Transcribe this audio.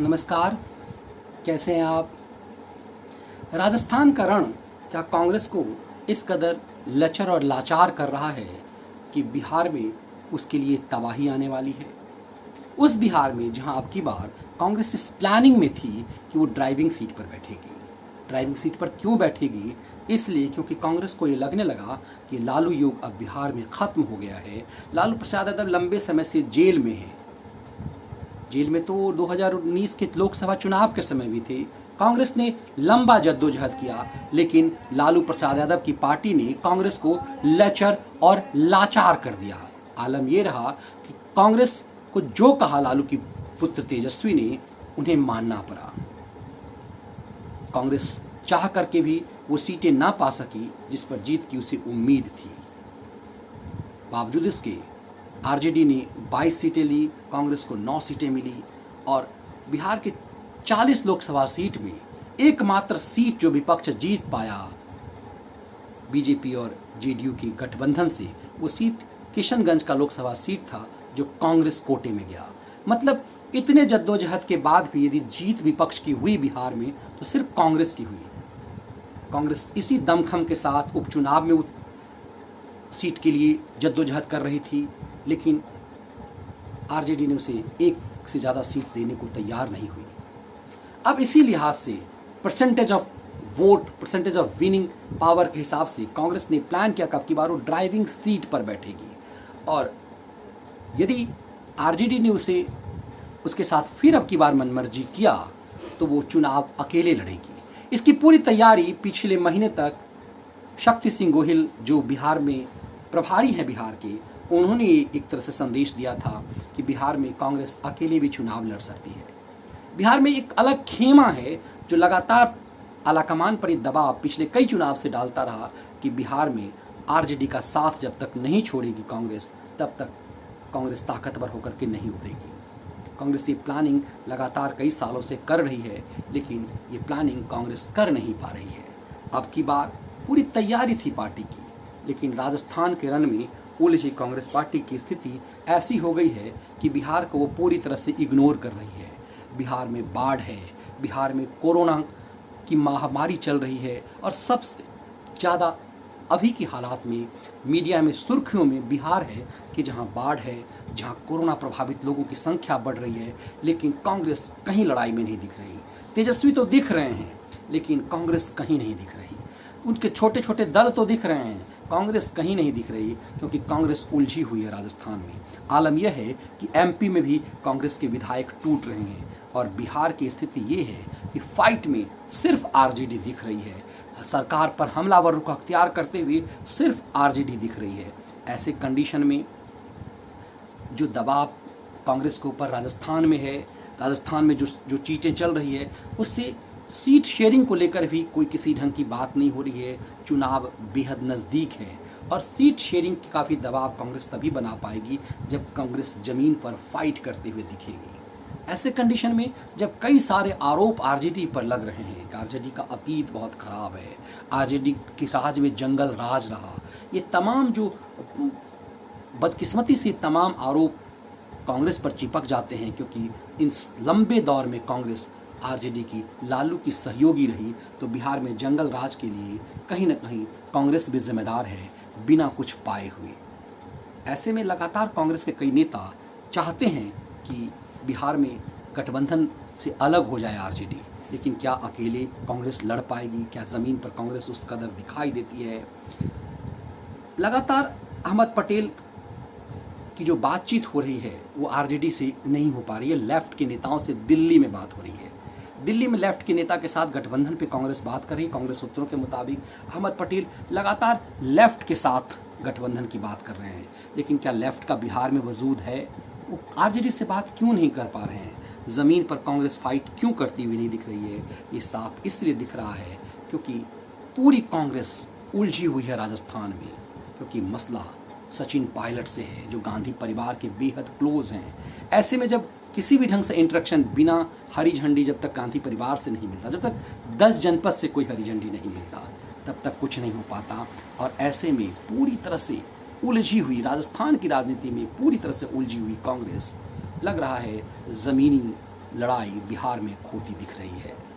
नमस्कार। कैसे हैं आप? राजस्थान का रण क्या कांग्रेस को इस कदर लचर और लाचार कर रहा है कि बिहार में उसके लिए तबाही आने वाली है। उस बिहार में जहां अब की बार कांग्रेस इस प्लानिंग में थी कि वो ड्राइविंग सीट पर बैठेगी। ड्राइविंग सीट पर क्यों बैठेगी? इसलिए क्योंकि कांग्रेस को ये लगने लगा कि लालू युग अब बिहार में खत्म हो गया है। लालू प्रसाद यादव लंबे समय से जेल में है। जेल में तो 2019 के लोकसभा चुनाव के समय भी थे। कांग्रेस ने लंबा जद्दोजहद किया, लेकिन लालू प्रसाद यादव की पार्टी ने कांग्रेस को लचर और लाचार कर दिया। आलम यह रहा कि कांग्रेस को जो कहा लालू की पुत्र तेजस्वी ने, उन्हें मानना पड़ा। कांग्रेस चाह करके भी वो सीटें ना पा सकी जिस पर जीत की उसे उम्मीद थी। बावजूद इसके आरजेडी ने 22 सीटें ली, कांग्रेस को 9 सीटें मिली और बिहार के 40 लोकसभा सीट में एकमात्र सीट जो विपक्ष जीत पाया बीजेपी और जेडीयू के गठबंधन से, वो सीट किशनगंज का लोकसभा सीट था जो कांग्रेस कोटे में गया। मतलब इतने जद्दोजहद के बाद भी यदि जीत विपक्ष की हुई बिहार में तो सिर्फ कांग्रेस की हुई। कांग्रेस इसी दमखम के साथ उपचुनाव में सीट के लिए जद्दोजहद कर रही थी, लेकिन आरजेडी ने उसे एक से ज़्यादा सीट देने को तैयार नहीं हुई। अब इसी लिहाज से percentage of vote, percentage of winning power के हिसाब से कांग्रेस ने प्लान किया कि अब की बार वो ड्राइविंग सीट पर बैठेगी और यदि आरजेडी ने उसके साथ फिर अब की बार मनमर्जी किया तो वो चुनाव अकेले लड़ेगी। इसकी पूरी तैयारी पिछले महीने तक शक्ति सिंह गोहिल, जो बिहार में प्रभारी हैं बिहार के, उन्होंने एक तरह से संदेश दिया था कि बिहार में कांग्रेस अकेले भी चुनाव लड़ सकती है। बिहार में एक अलग खेमा है जो लगातार आलाकमान पर दबाव पिछले कई चुनाव से डालता रहा कि बिहार में आरजेडी का साथ जब तक नहीं छोड़ेगी कांग्रेस, तब तक कांग्रेस ताकतवर होकर के नहीं उभरेगी। कांग्रेस ये प्लानिंग लगातार कई सालों से कर रही है, लेकिन ये प्लानिंग कांग्रेस कर नहीं पा रही है। अब की बार पूरी तैयारी थी पार्टी की, लेकिन राजस्थान के रण में उलझी कांग्रेस पार्टी की स्थिति ऐसी हो गई है कि बिहार को वो पूरी तरह से इग्नोर कर रही है। बिहार में बाढ़ है, बिहार में कोरोना की महामारी चल रही है और सबसे ज़्यादा अभी की हालात में मीडिया में सुर्खियों में बिहार है कि जहां बाढ़ है, जहां कोरोना प्रभावित लोगों की संख्या बढ़ रही है, लेकिन कांग्रेस कहीं लड़ाई में नहीं दिख रही। तेजस्वी तो दिख रहे हैं, लेकिन कांग्रेस कहीं नहीं दिख रही। उनके छोटे छोटे दल तो दिख रहे हैं, कांग्रेस कहीं नहीं दिख रही, क्योंकि कांग्रेस उलझी हुई है राजस्थान में। आलम यह है कि एमपी में भी कांग्रेस के विधायक टूट रहे हैं और बिहार की स्थिति ये है कि फाइट में सिर्फ आरजेडी दिख रही है। सरकार पर हमलावर रुख अख्तियार करते हुए सिर्फ आरजेडी दिख रही है। ऐसे कंडीशन में जो दबाव कांग्रेस के ऊपर राजस्थान में है, राजस्थान में जो चीज़ें चल रही है, उससे सीट शेयरिंग को लेकर भी कोई किसी ढंग की बात नहीं हो रही है। चुनाव बेहद नज़दीक है और सीट शेयरिंग की काफ़ी दबाव कांग्रेस तभी बना पाएगी जब कांग्रेस ज़मीन पर फाइट करते हुए दिखेगी। ऐसे कंडीशन में जब कई सारे आरोप आरजेडी पर लग रहे हैं कि आरजेडी का अतीत बहुत ख़राब है, आरजेडी के राज में जंगल राज रहा, ये तमाम जो बदकिस्मती से तमाम आरोप कांग्रेस पर चिपक जाते हैं, क्योंकि इन लंबे दौर में कांग्रेस आरजेडी की लालू की सहयोगी रही, तो बिहार में जंगल राज के लिए कहीं ना कहीं कांग्रेस भी जिम्मेदार है बिना कुछ पाए हुए। ऐसे में लगातार कांग्रेस के कई नेता चाहते हैं कि बिहार में गठबंधन से अलग हो जाए आरजेडी, लेकिन क्या अकेले कांग्रेस लड़ पाएगी? क्या ज़मीन पर कांग्रेस उस कदर दिखाई देती है? लगातार अहमद पटेल की जो बातचीत हो रही है वो आरजेडी से नहीं हो पा रही है। लेफ्ट के नेताओं से दिल्ली में बात हो रही है। दिल्ली में लेफ्ट के नेता के साथ गठबंधन पे कांग्रेस बात कर रही है। कांग्रेस सूत्रों के मुताबिक अहमद पटेल लगातार लेफ्ट के साथ गठबंधन की बात कर रहे हैं, लेकिन क्या लेफ्ट का बिहार में वजूद है? वो आरजेडी से बात क्यों नहीं कर पा रहे हैं? ज़मीन पर कांग्रेस फाइट क्यों करती हुई नहीं दिख रही है? ये साफ इसलिए दिख रहा है क्योंकि पूरी कांग्रेस उलझी हुई है राजस्थान में, क्योंकि मसला सचिन पायलट से है, जो गांधी परिवार के बेहद क्लोज हैं। ऐसे में जब किसी भी ढंग से इंटरेक्शन बिना हरी झंडी, जब तक गांधी परिवार से नहीं मिलता, जब तक 10 जनपद से कोई हरी झंडी नहीं मिलता, तब तक कुछ नहीं हो पाता। और ऐसे में पूरी तरह से उलझी हुई राजस्थान की राजनीति में पूरी तरह से उलझी हुई कांग्रेस लग रहा है ज़मीनी लड़ाई बिहार में खोती दिख रही है।